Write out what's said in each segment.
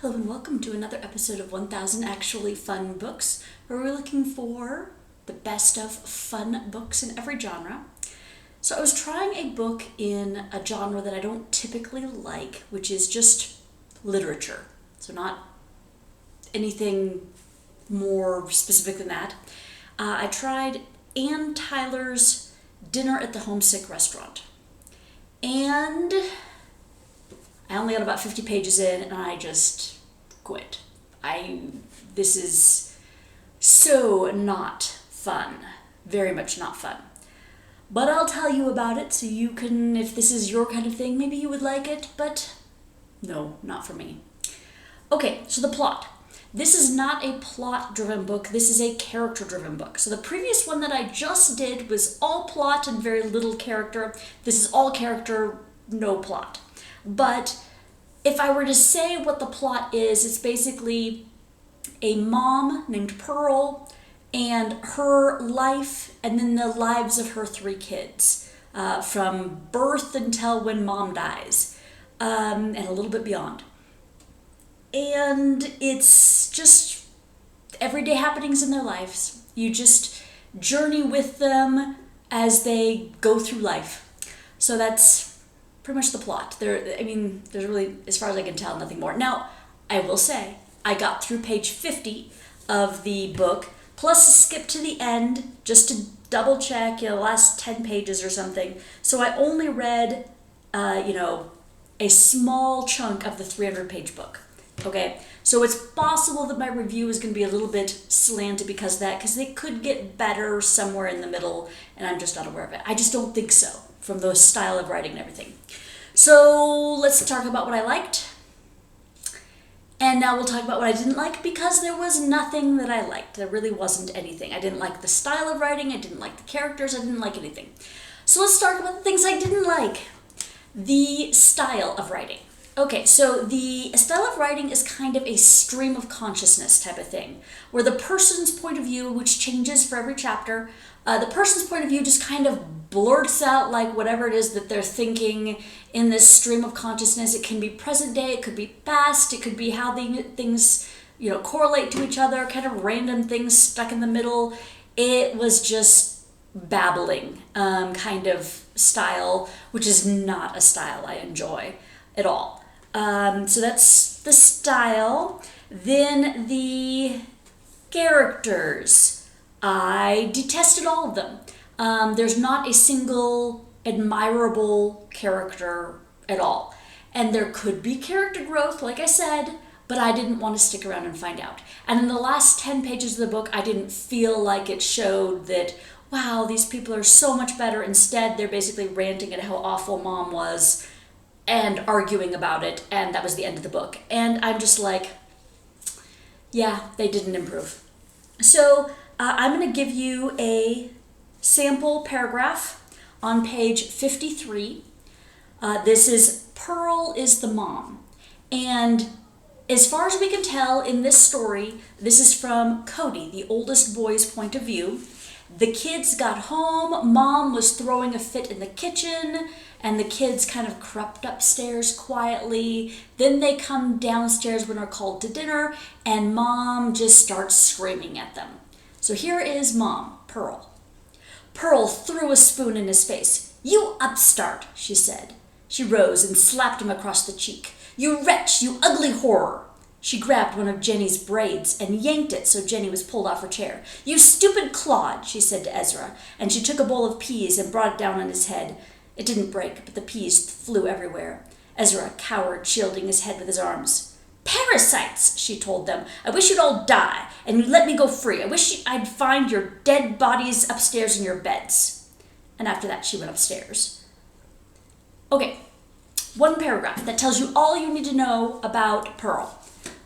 Hello and welcome to another episode of 1000 Actually Fun Books, where we're looking for the best of fun books in every genre. So I was trying a book in a genre that I don't typically like, which is just literature. So not anything more specific than that. I tried Ann Tyler's Dinner at the Homesick Restaurant. And I only got about 50 pages in and I just quit. This is so not fun. Very much not fun. But I'll tell you about it so you can, if this is your kind of thing, maybe you would like it, but no, not for me. Okay, so the plot. This is not a plot-driven book, this is a character-driven book. So the previous one that I just did was all plot and very little character. This is all character, no plot. But if I were to say what the plot is, it's basically a mom named Pearl and her life and then the lives of her three kids from birth until when mom dies and a little bit beyond. And it's just everyday happenings in their lives. You just journey with them as they go through life. So that's pretty much the plot. There's really, as far as I can tell, nothing more. Now, I will say, I got through page 50 of the book, plus a skip to the end, just to double check, the last 10 pages or something. So I only read, a small chunk of the 300-page book. Okay, so it's possible that my review is going to be a little bit slanted because of that, because they could get better somewhere in the middle, and I'm just not aware of it. I just don't think so, from the style of writing and everything. So let's talk about what I liked. And now we'll talk about what I didn't like, because there was nothing that I liked. There really wasn't anything. I didn't like the style of writing, I didn't like the characters, I didn't like anything. So let's talk about the things I didn't like. The style of writing. Okay, so the style of writing is kind of a stream of consciousness type of thing, where the person's point of view, which changes for every chapter, the person's point of view just kind of blurts out like whatever it is that they're thinking in this stream of consciousness. It can be present day, it could be past, it could be how things correlate to each other, kind of random things stuck in the middle. It was just babbling kind of style, which is not a style I enjoy at all. So that's the style. Then the characters. I detested all of them. There's not a single admirable character at all. And there could be character growth, like I said, but I didn't want to stick around and find out. And in the last 10 pages of the book, I didn't feel like it showed that, wow, these people are so much better. Instead, they're basically ranting at how awful mom was and arguing about it, and that was the end of the book. And I'm just like, yeah, they didn't improve. So I'm going to give you a sample paragraph on page 53. This is Pearl is the mom. And as far as we can tell in this story, this is from Cody, the oldest boy's point of view. The kids got home, mom was throwing a fit in the kitchen, and the kids kind of crept upstairs quietly. Then they come downstairs when they're called to dinner, and mom just starts screaming at them. So here is mom, Pearl. Pearl threw a spoon in his face. "You upstart," she said. She rose and slapped him across the cheek. "You wretch, you ugly horror." She grabbed one of Jenny's braids and yanked it so Jenny was pulled off her chair. "You stupid clod," she said to Ezra, and she took a bowl of peas and brought it down on his head. It didn't break, but the peas flew everywhere. Ezra cowered, shielding his head with his arms. "Parasites," she told them. "I wish you'd all die, and you'd let me go free. I wish I'd find your dead bodies upstairs in your beds." And after that, she went upstairs. Okay, one paragraph that tells you all you need to know about Pearl.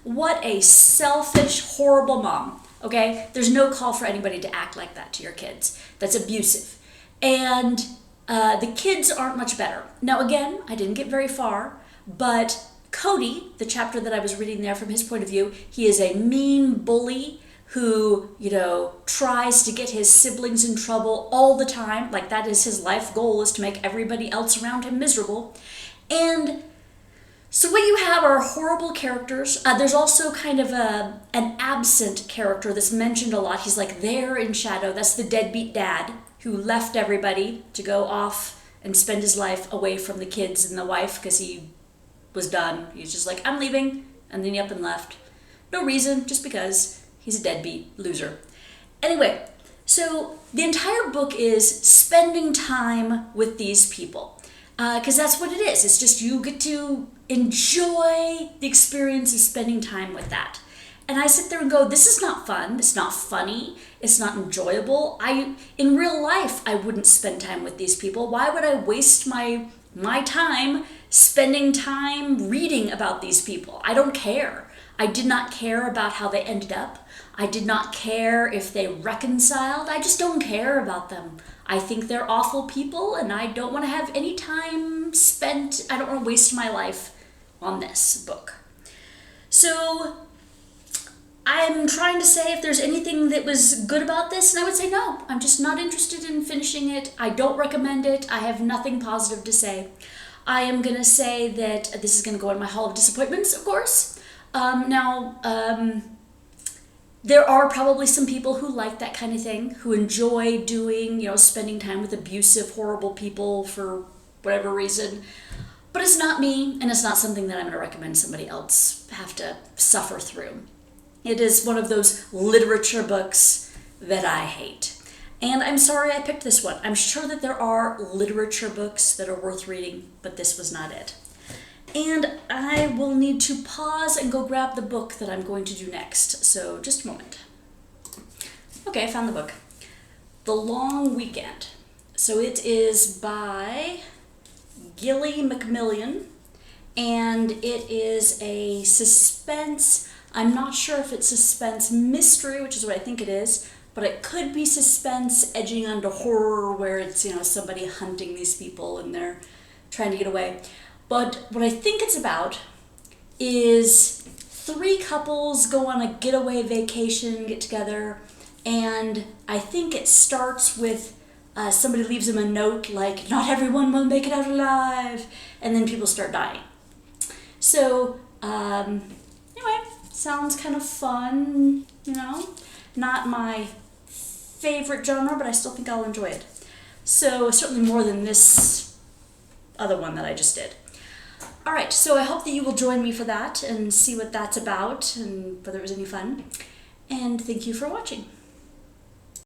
What a selfish, horrible mom, okay? There's no call for anybody to act like that to your kids. That's abusive. And the kids aren't much better. Now, again, I didn't get very far, but Cody, the chapter that I was reading there from his point of view, he is a mean bully who, tries to get his siblings in trouble all the time. Like, that is his life goal, is to make everybody else around him miserable. And So what you have are horrible characters. There's also kind of an absent character that's mentioned a lot. He's like there in shadow. That's the deadbeat dad who left everybody to go off and spend his life away from the kids and the wife because he was done. He's just like, I'm leaving, and then he up and left. No reason, just because he's a deadbeat loser. Anyway, so the entire book is spending time with these people. Because that's what it is. It's just you get to enjoy the experience of spending time with that. And I sit there and go, this is not fun. It's not funny. It's not enjoyable. In real life, I wouldn't spend time with these people. Why would I waste my time spending time reading about these people? I don't care. I did not care about how they ended up. I did not care if they reconciled. I just don't care about them. I think they're awful people, and I don't want to have any time spent. I don't want to waste my life on this book. So I'm trying to say if there's anything that was good about this, and I would say no. I'm just not interested in finishing it. I don't recommend it. I have nothing positive to say. I am going to say that this is going to go in my Hall of Disappointments, of course. There are probably some people who like that kind of thing, who enjoy doing, spending time with abusive, horrible people for whatever reason. But it's not me, and it's not something that I'm going to recommend somebody else have to suffer through. It is one of those literature books that I hate. And I'm sorry I picked this one. I'm sure that there are literature books that are worth reading, but this was not it. And I will need to pause and go grab the book that I'm going to do next. So just a moment. Okay, I found the book. The Long Weekend. So it is by Gilly Macmillan, and it is a suspense. I'm not sure if it's suspense mystery, which is what I think it is, but it could be suspense edging onto horror where it's, somebody hunting these people and they're trying to get away. But what I think it's about is 3 couples go on a getaway vacation, get together, and I think it starts with somebody leaves them a note like, not everyone will make it out alive, and then people start dying. So, anyway, sounds kind of fun, not my favorite genre, but I still think I'll enjoy it. So, certainly more than this other one that I just did. All right, so I hope that you will join me for that and see what that's about and whether it was any fun. And thank you for watching.